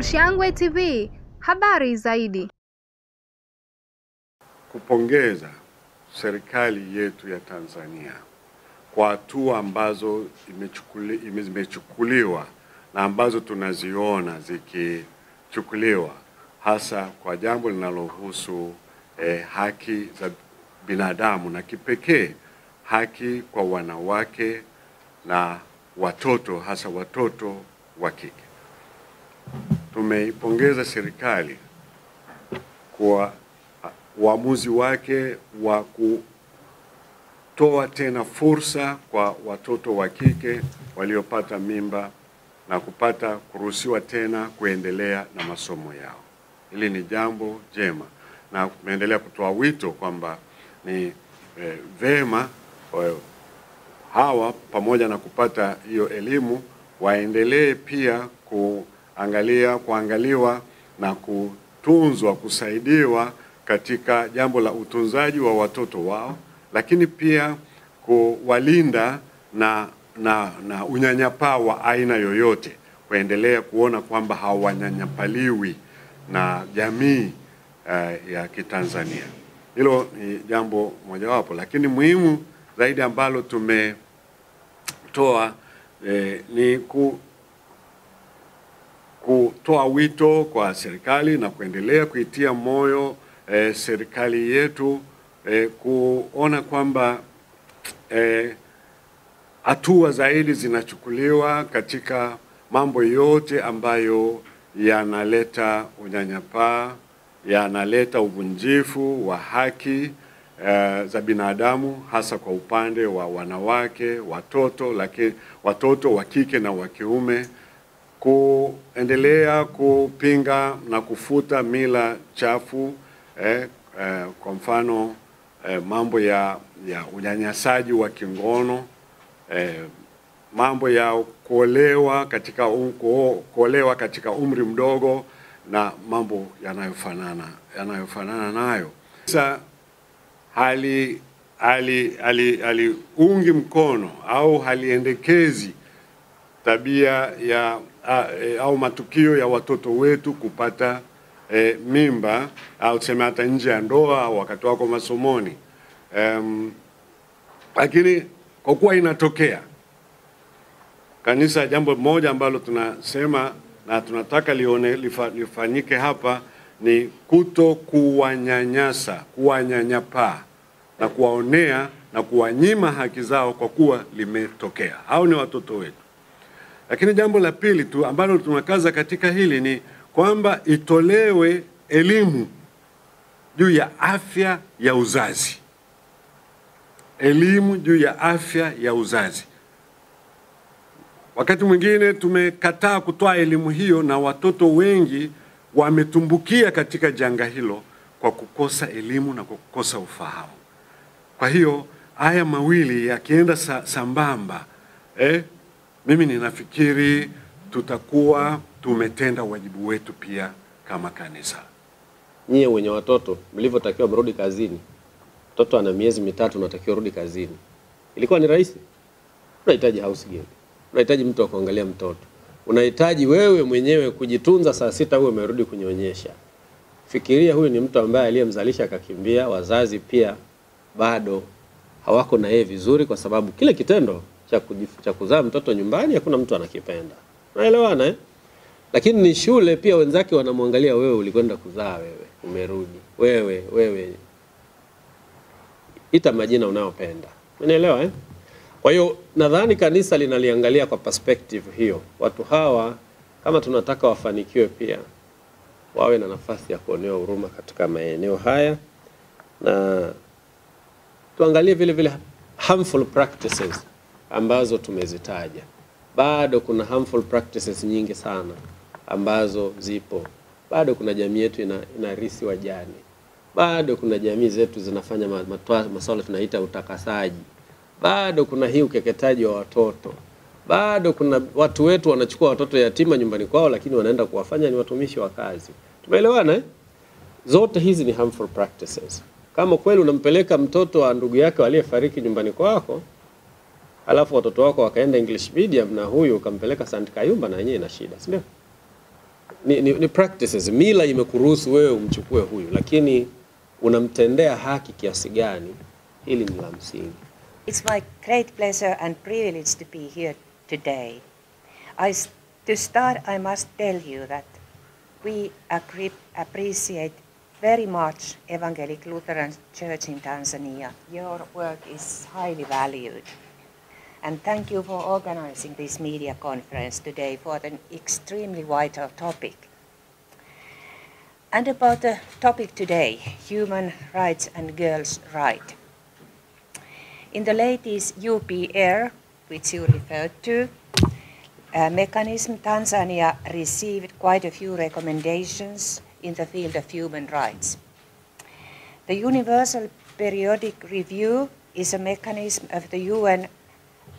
Shangwe TV, habari zaidi. Kupongeza serikali yetu ya Tanzania kwa hatua ambazo imechukuliwa na ambazo tunaziona zikichukuliwa, hasa kwa jambo linalohusu haki za binadamu na kipekee haki kwa wanawake na watoto, hasa watoto wa kike. Tumeipongeza serikali kwa uamuzi wake wa kutoa tena fursa kwa watoto wa kike waliopata mimba na kupata kuruhusiwa tena kuendelea na masomo yao. Hili ni jambo jema, na tumeendelea kutoa wito kwamba ni vema hawa pamoja na kupata hiyo elimu waendelee pia kuangaliwa na kutunzwa, kusaidiwa katika jambo la utunzaji wa watoto wao, lakini pia kuwalinda na unyanyapaa wa aina yoyote, kuendelea kuona kwamba hawanyanyapaliwi na jamii ya Kitanzania. Hilo ni jambo mojawapo, lakini muhimu zaidi ambalo tumetoa ni kutoa wito kwa serikali na kuendelea kuitia moyo serikali yetu kuona kwamba hatua zaidi zinachukuliwa katika mambo yote ambayo yanaleta unyanyapaa, yanaleta uvunjifu wa haki za binadamu, hasa kwa upande wa wanawake, watoto wa kike na wa kiume, kuendelea kupinga na kufuta mila chafu, kwa mfano mambo ya unyanyasaji wa kingono, mambo ya kuolewa katika umri mdogo na mambo yanayofanana nayo. Sasa haliungi mkono au haliendekezi tabia au matukio ya watoto wetu kupata mimba au tuseme hata nje ya ndoa au wakati wako masomoni. Lakini kwa kuwa inatokea, kanisa, jambo moja ambalo tunasema na tunataka lifanyike hapa ni kuwanyanyapaa na kuwaonea na kuwanyima haki zao kwa kuwa limetokea. Hao ni watoto wetu. Lakini jambo la pili tu ambalo tunakaza katika hili ni kwamba itolewe elimu juu ya afya ya uzazi. Elimu juu ya afya ya uzazi. Wakati mwingine tumekataa kutoa elimu hiyo na watoto wengi wametumbukia katika janga hilo kwa kukosa elimu na kwa kukosa ufahamu. Kwa hiyo haya mawili yakienda sambamba, mimi ninafikiri tutakuwa tumetenda wajibu wetu pia kama kanisa. Nyie wenye watoto mlivyotakiwa mrudi kazini, mtoto ana miezi mitatu unatakiwa rudi kazini, ilikuwa ni rahisi? Unahitaji house girl, unahitaji mtu wa kuangalia mtoto, unahitaji wewe mwenyewe kujitunza saa 6 uwe umerudi kunyonyesha. Fikiria huyu ni mtu ambaye aliyemzalisha akakimbia, wazazi pia bado hawako na yeye vizuri, kwa sababu kile kitendo cha kuzaa mtoto nyumbani hakuna mtu anakipenda. Unaelewana Lakini ni shule pia wenzake wanamwangalia, wewe ulikwenda kuzaa, wewe umerudi, wewe ita majina unayopenda. Unaelewa Kwa hiyo nadhani kanisa linaliangalia kwa perspective hiyo. Watu hawa kama tunataka wafanikiwe pia wawe na nafasi ya kuonewa huruma katika maeneo haya, na tuangalie vile vile harmful practices ambazo tumezitaja. Bado kuna harmful practices nyingi sana ambazo zipo. Bado kuna jamii yetu inarisi wajane. Bado kuna jamii zetu zinafanya masuala tunaita utakasaji. Bado kuna hii ukeketaji wa watoto. Bado kuna watu wetu wanachukua watoto yatima nyumbani kwao, lakini wanaenda kuwafanya ni watumishi wa kazi. Tumeelewana Zote hizi ni harmful practices. Kama kweli unampeleka mtoto wa ndugu yake aliyefariki nyumbani kwako, alafu watoto wako wakaenda English medium na huyu ukampeleka St. Kayumba, na yenyewe ina shida, si ndio? ni practices. Mila imekuruhusu wewe umchukue huyu, lakini unamtendea haki kiasi gani? Hili ni la msingi. It's my great pleasure and privilege to be here today. To start, I must tell you that we appreciate very much Evangelic Lutheran Church in Tanzania. Your work is highly valued. And thank you for organizing this media conference today for an extremely vital topic. And about the topic today, human rights and girls' rights. In the latest UPR, which you referred to, mechanism, Tanzania received quite a few recommendations in the field of human rights. The Universal Periodic Review is a mechanism of the UN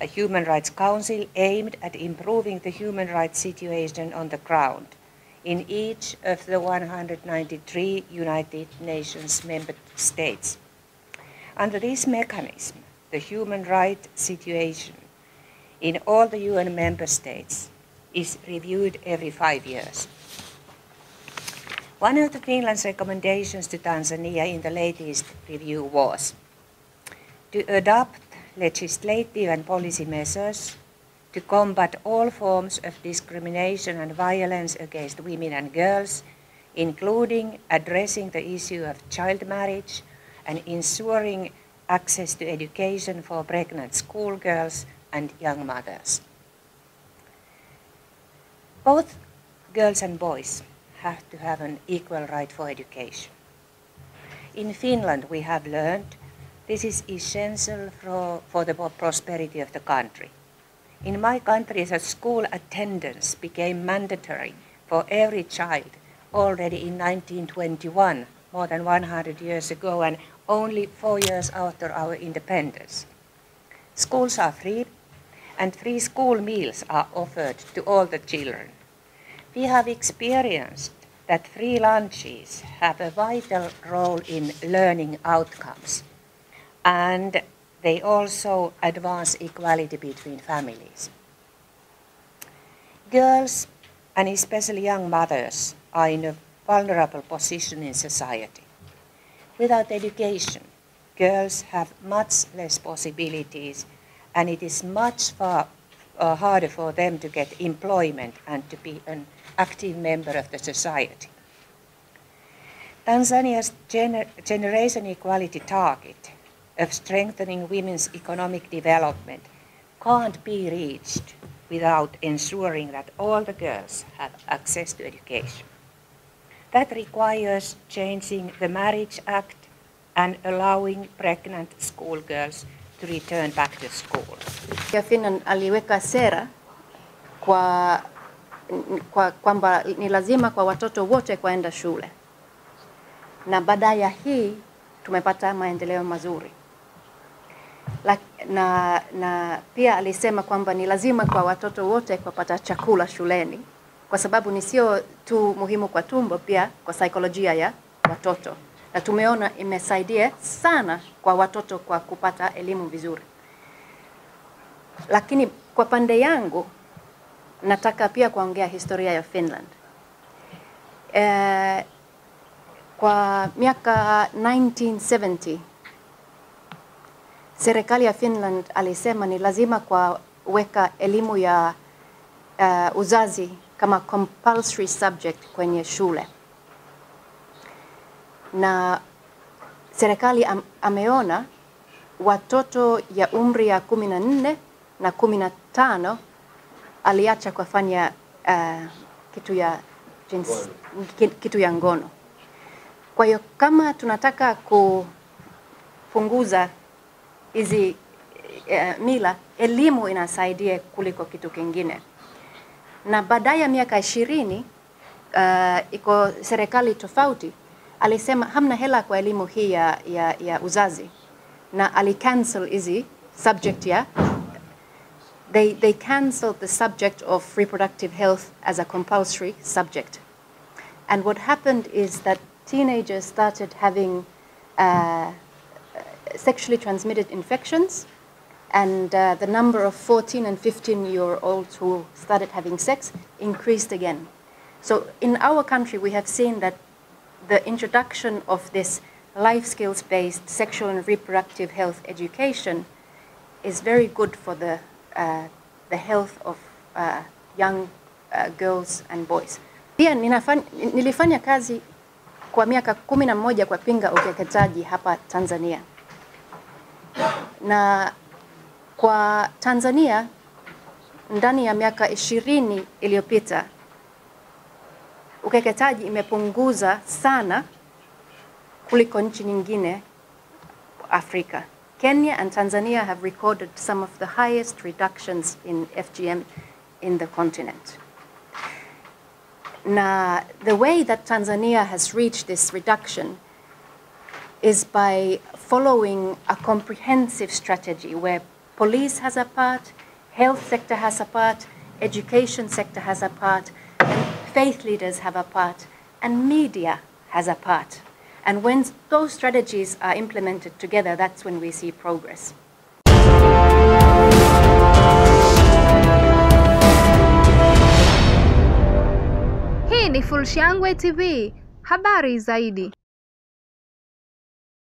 Human Rights Council aimed at improving the human rights situation on the ground in each of the 193 United Nations member states. Under this mechanism, the human rights situation in all the UN member states is reviewed every 5 years. One of the Finland's recommendations to Tanzania in the latest review was to adopt legislative and policy measures to combat all forms of discrimination and violence against women and girls, including addressing the issue of child marriage and ensuring access to education for pregnant schoolgirls and young mothers. Both girls and boys have to have an equal right for education. In Finland, we have learned this is essential for the prosperity of the country. In my country, the school attendance became mandatory for every child already in 1921, more than 100 years ago, and only 4 years after our independence. Schools are free, and free school meals are offered to all the children. We have experienced that free lunches have a vital role in learning outcomes, and they also advance equality between families. Girls, and especially young mothers, are in a vulnerable position in society. Without education, girls have much less possibilities, and it is much harder for them to get employment and to be an active member of the society. Tanzania's generation equality target of strengthening women's economic development can't be reached without ensuring that all the girls have access to education. That requires changing the Marriage Act and allowing pregnant schoolgirls to return back to school. Finland aliweka sera kwamba ni lazima kwa watoto wote kwaenda shule. Na baada ya hii tumepata maendeleo mazuri. Na pia alisema kwamba ni lazima kwa watoto wote kupata chakula shuleni, kwa sababu ni sio tu muhimu kwa tumbo, pia kwa saikolojia ya watoto. Na tumeona imesaidia sana kwa watoto kwa kupata elimu vizuri. Lakini kwa pande yangu nataka pia kuongea historia ya Finland. Kwa miaka 1970 serikali ya Finland alisema ni lazima kuweka elimu ya uzazi kama compulsory subject kwenye shule. Na serikali ameona watoto ya umri ya 14 na 15 aliacha kufanya kitu ya ngono. Kwa hiyo kama tunataka kupunguza hizi mila, elimu inasaidia kuliko kitu kingine. Na baada ya miaka 20 iko serikali tofauti alisema hamna hela kwa elimu hii ya uzazi, na alicancel hizi subject ya they canceled the subject of reproductive health as a compulsory subject. And what happened is that teenagers started having sexually transmitted infections, and the number of 14 and 15-year-olds who started having sex increased again. So in our country, we have seen that the introduction of this life skills-based sexual and reproductive health education is very good for the health of young girls and boys. Pia nilifanya kazi kwa miaka 11 kwa pinga ukeketaji hapa Tanzania. Na kwa Tanzania ndani ya miaka 20 iliyopita ukeketaji imepunguza sana kuliko nchi nyingine Afrika. Kenya and Tanzania have recorded some of the highest reductions in FGM in the continent. Now, the way that Tanzania has reached this reduction is by following a comprehensive strategy where police has a part, health sector has a part, education sector has a part, and faith leaders have a part, and media has a part. And when those strategies are implemented together, that's when we see progress. Hii ni Fullshangwe TV, habari zaidi.